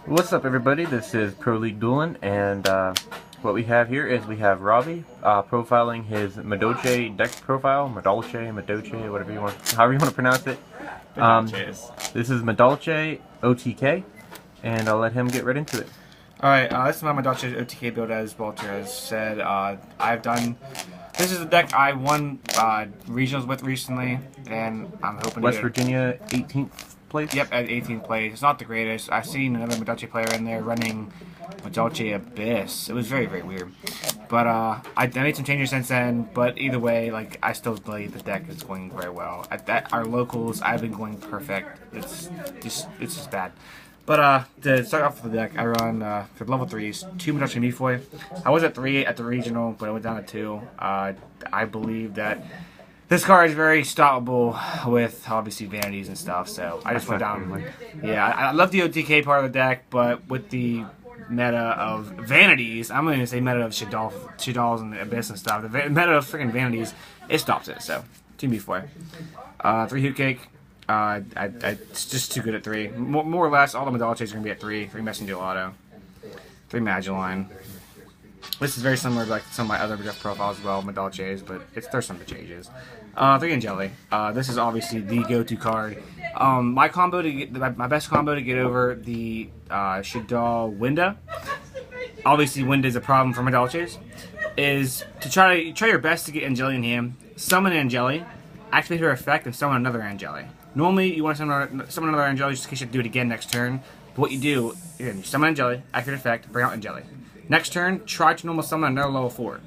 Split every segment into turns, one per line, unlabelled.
What's up, everybody? This is Pro League Dueling, and what we have here is we have Rhobby profiling his Madolche deck profile. Madolche, whatever you want, however you want to pronounce it. This is Madolche OTK, and I'll let him get right into it.
Alright, this is my Madolche OTK build, as Walter has said. This is the deck I won regionals with recently, and I'm hoping
West Virginia 18th place?
Yep, at 18th place. It's not the greatest. I've seen another Madolche player in there running Madolche Abyss. It was very, very weird. But I made some changes since then, but either way, like, I still believe the deck is going very well. At our locals, I've been going perfect. It's just bad. But to start off with the deck, I run for level 3s, 2 Madolche Mifoy. I was at 3 at the regional, but I went down to 2. I believe that this card is very stoppable with obviously vanities and stuff, so I just went down. Yeah, I love the OTK part of the deck, but with the meta of vanities, I'm going to say meta of Shadals and Abyss and stuff. The meta of freaking vanities, it stops it. So 2 Mifoy, 3 Hoot Cake. It's just too good at 3. More or less, all the Madolches are going to be at 3. 3 Messenger Gelato, 3 Magellan. This is very similar to like some of my other draft profiles as well, Madolches, but there's some changes. 3 Angeli. This is obviously the go-to card. My best combo to get over the Shadal Winda. Obviously, Winda is a problem for Madolches. Is to try your best to get Angeli in hand, summon Angeli, activate her effect, and summon another Angeli. Normally, you want to summon another Angeli just in case you have to do it again next turn. But what you do, again, you summon Angeli, activate effect, bring out Angeli. Next turn, try to normal summon another level 4.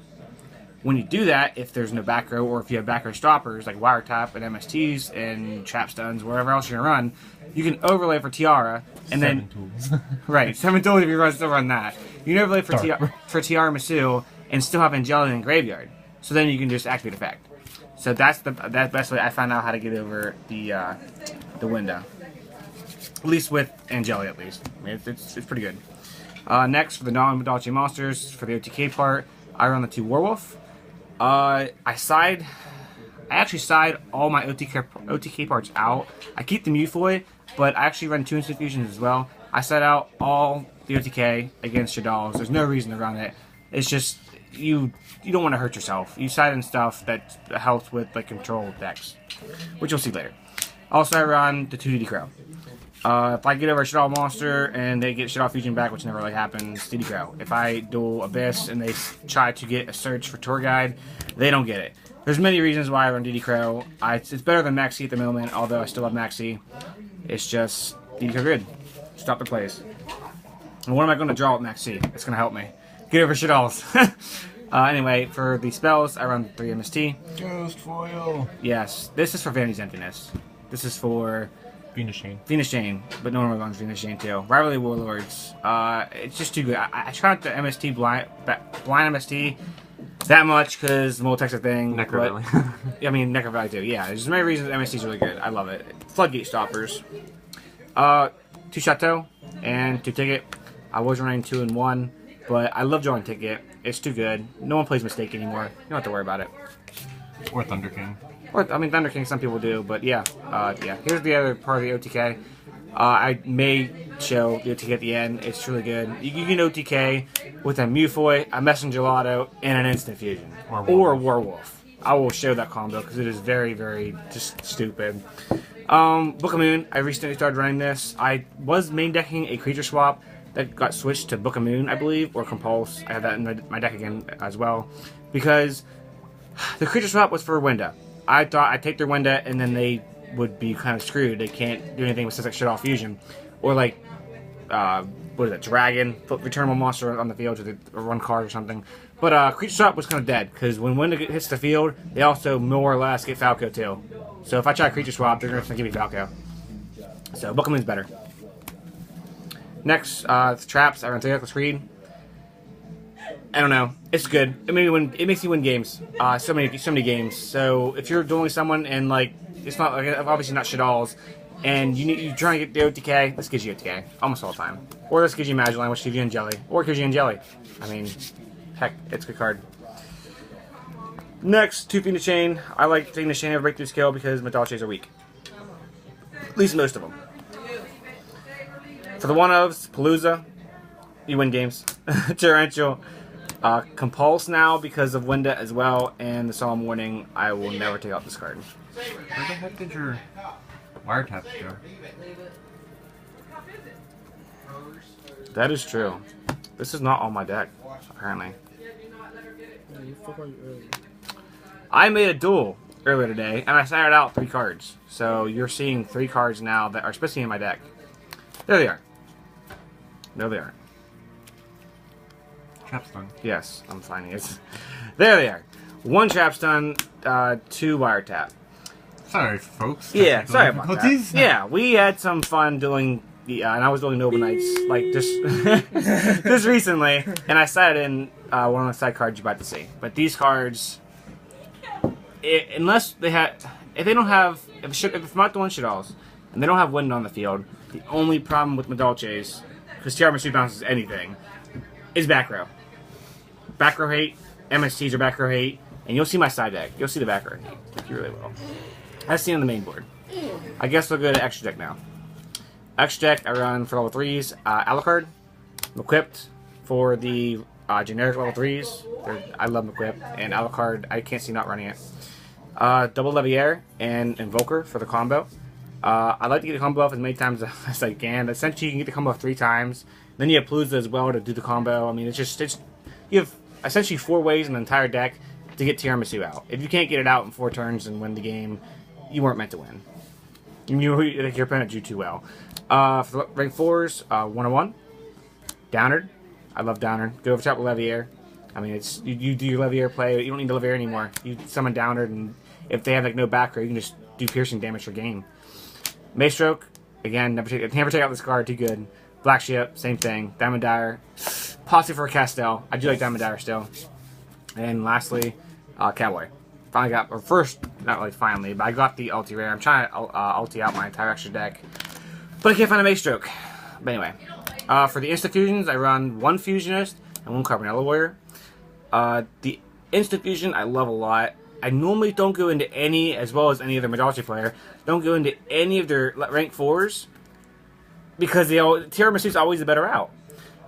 When you do that, if there's no back row, or if you have back row stoppers like Wiretap and MSTs and Trap Stuns, wherever else you're going to run, you can overlay for Tiara, and then...
7 tools.
Right, 7 tools if you still run that. You can overlay for Tiara Masu and still have Angeli in Graveyard. So then you can just activate effect. So that's the best way I found out how to get over the window. At least with Angeli, at least. I mean, it's pretty good. Next, for the non-Madolche monsters, for the OTK part, I run the 2 Werewolf. I actually side all my OTK parts out. I keep the Mifoy, but I actually run 2 Instant Fusions as well. I side out all the OTK against Shadals. There's no reason to run it. It's just, you don't want to hurt yourself. You side in stuff that helps with like control decks, which you'll see later. Also, I run the 2 DD Crow. If I get over a Shadal monster and they get Shadal Fusion back, which never really happens, DD Crow. If I duel Abyss and they try to get a search for Tour Guide, they don't get it. There's many reasons why I run DD Crow. It's better than Maxi at the moment, although I still love Maxi. It's just DD Crow good. Stop the plays. And what am I going to draw with Maxi? It's going to help me get over Shadals. Anyway, for the spells, I run 3 MST.
Ghost Foil.
Yes, this is for Vanity's Emptiness. This is for
Venus Chain,
but no one runs Venus Chain too. Rivalry Warlords, it's just too good. I try not to MST blind MST that much because the Multi's a thing.
Necro Valley.
I mean, Necro Valley too. Yeah, there's many reasons MST is really good. I love it. Floodgate Stoppers, 2 Chateau and 2 Ticket. I was running 2 and 1, but I love drawing Ticket. It's too good. No one plays Mistake anymore. You don't have to worry about it.
Or Thunder King.
Or, I mean, Thunder King, some people do, but yeah. Here's the other part of the OTK. I may show the OTK at the end. It's really good. You can OTK with a Mifoy, a Messenger Gelato, and an Instant Fusion. Or Werewolf. I will show that combo because it is very, very just stupid. Book of Moon, I recently started running this. I was main decking a creature swap that got switched to Book of Moon, I believe, or Compulse. I have that in my deck again as well. Because the creature swap was for Winda. I thought I'd take their Winda and then they would be kind of screwed. They can't do anything with stuff like Shadal Fusion. Or like, what is it, Dragon, return one monster on the field or 1 card or something. But creature swap was kind of dead, because when Winda hits the field, they also more or less get Falco too. So if I try creature swap, they're going to give me Falco. So Book of Moon's better. Next, Traps, I run 3 Reckless Read. I don't know. It's good. It makes you win games. So many games. So if you're dueling someone and like it's not like obviously not Shadals, and you're trying to get the OTK, this gives you OTK almost all the time. Or this gives you Magellan, which gives you Angeli, or gives you Angeli. I mean, heck, it's a good card. Next, 2 Venus Chain. I like taking the Chain over Breakthrough Skill because Madolches are weak. At least most of them. For the one-ofs, Palooza, you win games. Torrential. Compulse now because of Winda as well, and the Solemn Warning, I will never take out this card.
Where the heck did your wiretaps go?
That is true. This is not on my deck, apparently. I made a duel earlier today, and I started out 3 cards. So you're seeing 3 cards now that are supposed to be in my deck. There they are. No, they aren't.
Trapstun.
Yes, I'm finding it. There they are. 1 Trapstun, 2 Wiretap.
Sorry, folks.
Yeah, sorry about that.
Yeah.
Yeah, we had some fun doing, and I was doing Nova Knights, like, just, just recently, and I sat in one of the side cards you're about to see. But these cards, unless they have, if they don't have, if it's not the one Shaddolls, and they don't have Wind on the field, the only problem with Madolche's, because Tiramisu bounces anything, is back row. Back row hate, MSTs are back row hate, and you'll see my side deck. You'll see the back row hate. Like, you really will. As seen on the main board. I guess we'll go to extra deck now. Extra deck, I run for level 3s, Alucard. I'm equipped for the generic level 3s. I love them equipped, and Alucard, I can't see not running it. Double Leviair and Invoker for the combo. I like to get the combo off as many times as I can. Essentially, you can get the combo off 3 times. Then you have Palooza as well to do the combo. I mean, you have essentially 4 ways in the entire deck to get Tiramisu out. If you can't get it out in 4 turns and win the game, you weren't meant to win. Your opponent drew too well. For rank 4s, 101. Downard. I love Downard. Go over top with Leviair. I mean, it's you do your Leviair play. You don't need the Leviair anymore. You summon Downard, and if they have like no back row, you can just do piercing damage for game. Maestroke, again, never take out this card. Too good. Black Ship, same thing. Diamond Dire. Posse for Castell. I do like Diamond Dire still. And lastly, Cowboy. Finally got, or first, not really finally, but I got the ulti rare. I'm trying to ulti out my entire extra deck, but I can't find a Maestroke. But anyway, for the Insta Fusions, I run 1 Fusionist and 1 Carbonella Warrior. The Insta Fusion I love a lot. I normally don't go into any, as well as any other Madolche player, don't go into any of their rank 4s, because Tiramisu's always the better out.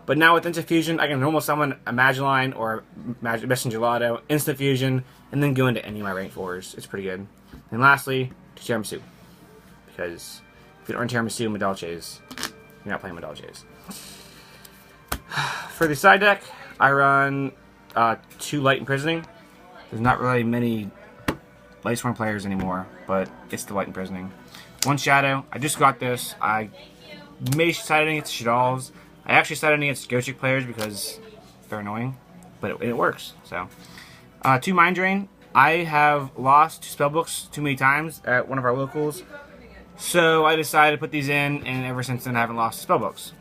But now with Instant Fusion, I can normal summon a Magiline or Messenger Gelato, Instant Fusion, and then go into any of my rank 4s. It's pretty good. And lastly, Tiramisu. Because if you don't run Tiramisu and Madolche's, you're not playing Madolche's. For the side deck, I run 2 Light Imprisoning. There's not really many Light Sworn players anymore, but it's the Light Imprisoning. 1 Shadow. I just got this. I may side against Shaddolls. I actually sided against Gochik players because they're annoying, but it works. So, 2 Mind Drain. I have lost 2 spellbooks too many times at one of our locals, so I decided to put these in, and ever since then I haven't lost spellbooks.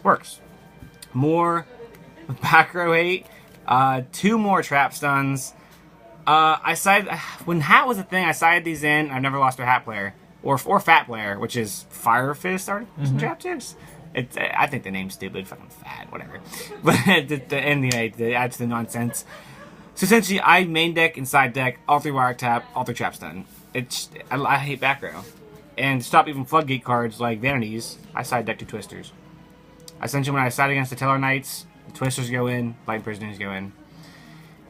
Works. More back row hate. 2 more Trap Stuns. I sided when Hat was a thing. I sided these in. I've never lost a Hat player or Fat player, which is Fire Fist Trap Tips. I think the name's stupid, fucking fat, whatever. But anyway, it adds to the nonsense. So essentially, I main deck and side deck, all 3 Wiretap, all 3 Trap Stun. I hate back row. And to stop even floodgate cards like Vanities, I side deck 2 Twisters. Essentially, when I side against the Teller Knights, the Twisters go in, Light Prisoners go in.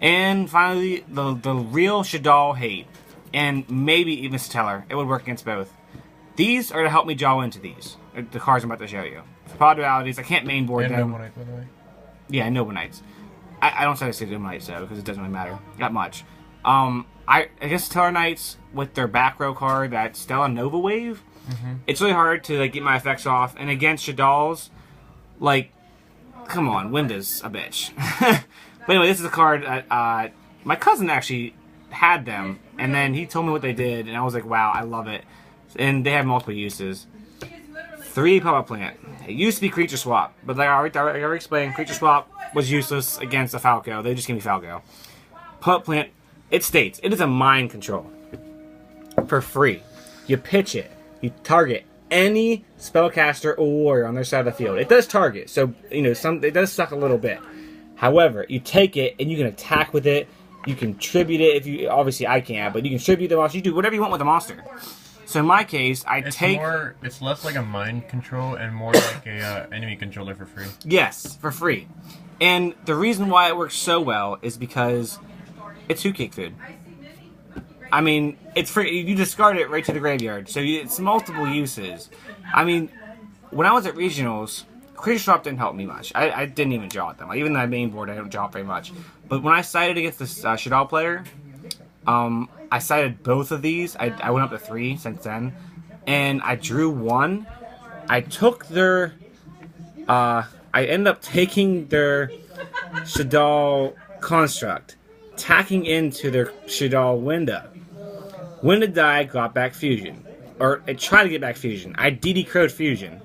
And finally, the real Shaddol hate, and maybe even Stellar. It would work against both. These are to help me draw into these. The cards I'm about to show you. For Pod Dualities, I can't main board them.
Noble Knights, by the way.
Yeah, Noble Knights. I don't say I say Noble Knights though, because it doesn't really matter. Not much. I guess Stellar Knights with their back row card, that Stella Nova Wave, it's really hard to like get my effects off. And against Shaddolls, like, come on, Winda's a bitch. But anyway, this is a card that my cousin actually had them, and then he told me what they did, and I was like, wow, I love it. And they have multiple uses. 3 Pop-Up Plant. It used to be Creature Swap, but like I already explained, Creature Swap was useless against a Falco. They just gave me Falco. Pop-Up Plant, it states, it is a mind control. For free. You pitch it. You target any spellcaster or warrior on their side of the field. It does target, so you know it does suck a little bit. However, you take it and you can attack with it. You can tribute it if you obviously I can't, but you can tribute the monster. You do whatever you want with the monster. So in my case,
It's less like a mind control and more like a enemy controller for free.
Yes, for free. And the reason why it works so well is because it's hoot cake food. I mean, it's free. You discard it right to the graveyard. So it's multiple uses. I mean, when I was at regionals, Creature Swap didn't help me much. I didn't even draw at them. Even though I main board, I don't draw very much. But when I sided against this Shaddoll player, I sided both of these. I went up to 3 since then. And I drew 1. I took their... I ended up taking their Shaddoll construct, tacking into their Shaddoll window. When it died, got back fusion. Or it tried to get back fusion. I DD crowed fusion.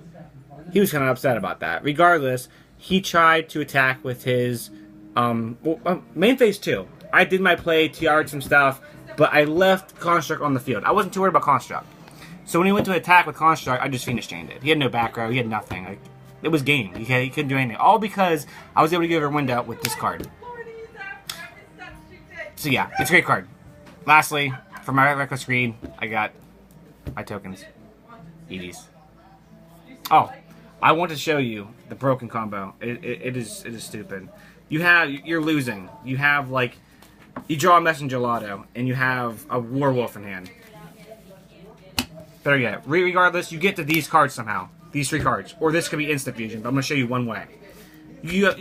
He was kind of upset about that. Regardless, he tried to attack with his main phase 2. I did my play, TR'd some stuff, but I left Construct on the field. I wasn't too worried about Construct. So when he went to attack with Construct, I just Phoenix Chained it. He had no back row, he had nothing. Like, it was game. He couldn't do anything. All because I was able to get over window with this card. So yeah, it's a great card. Lastly, for my Reckless Greed, I got my tokens. EVs. Oh, I want to show you the broken combo. It is stupid. You're losing. You have like, you draw a Messenger Lotto and you have a Werewolf in hand. Better yet, regardless, you get to these cards somehow. These 3 cards, or this could be instant fusion. But I'm gonna show you one way. You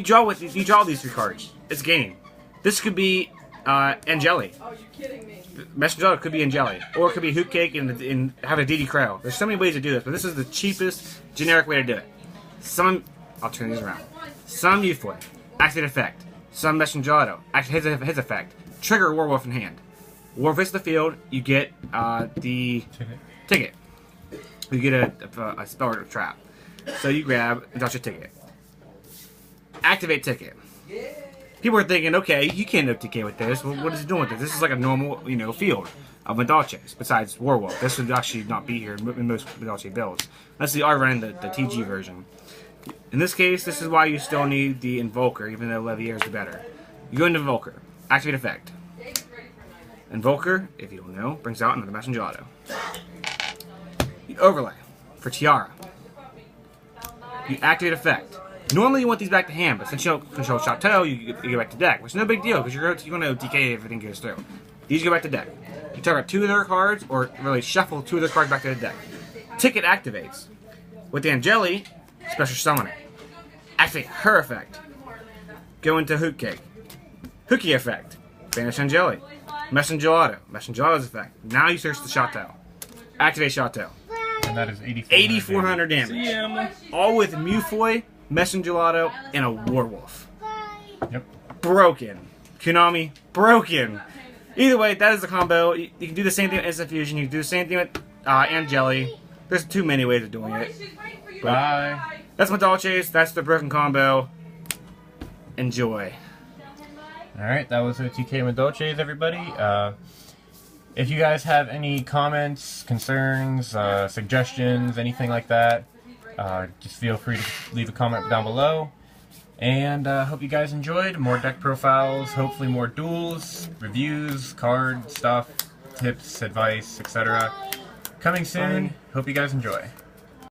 draw these 3 cards. It's game. This could be Angeli.
Oh, you're kidding me.
Messenger Lotto could be Angeli, or it could be Hoot Cake and have a DD Crow. There's so many ways to do this, but this is the cheapest generic way to do it. I'll turn these around. Some Youthboy, activate effect. Some Messenger Lotto, activate his effect. Trigger Werewolf in hand. Werewolf hits the field, you get the ticket. You get a spell or a trap. So you grab and toss your ticket. Activate ticket. People are thinking, okay, you can't OTK with this. Well, what is it doing with this? This is like a normal, field of Madolches, besides Werewolf. This would actually not be here in most Madolche builds. That's the R running the TG version. In this case, this is why you still need the Invoker, even though Levier is better. You go into Invoker, activate effect. Invoker, if you don't know, brings out another Messenger Lotto. You overlay for Tiara. You activate effect. Normally you want these back to hand, but since you don't control Chateau, you go back to deck, which is no big deal because you're going to OTK if everything goes through. These go back to deck. You target 2 of their cards, or really shuffle 2 of their cards back to the deck. Ticket activates. With the Angeli, special summon it. Activate her effect. Go into Hoot Cake. Hookie effect. Banish Angeli. Messenger Lotto. Messenger Lotto's effect. Now you search the Chateau. Activate Chateau.
And that is
8,400 damage. All with Mufoy, Messenger Lotto, and a Werewolf.
Yep.
Broken. Konami, broken. Either way, that is the combo. You can do the same thing with Instant Fusion. You can do the same thing with Angeli. There's too many ways of doing it.
Bye.
That's Madolche's. That's the broken combo. Enjoy.
Alright, that was OTK Madolche's, everybody. If you guys have any comments, concerns, suggestions, anything like that, just feel free to leave a comment down below. And hope you guys enjoyed. More deck profiles, hopefully more duels, reviews, card stuff, tips, advice, etc. Coming soon. Hope you guys enjoy.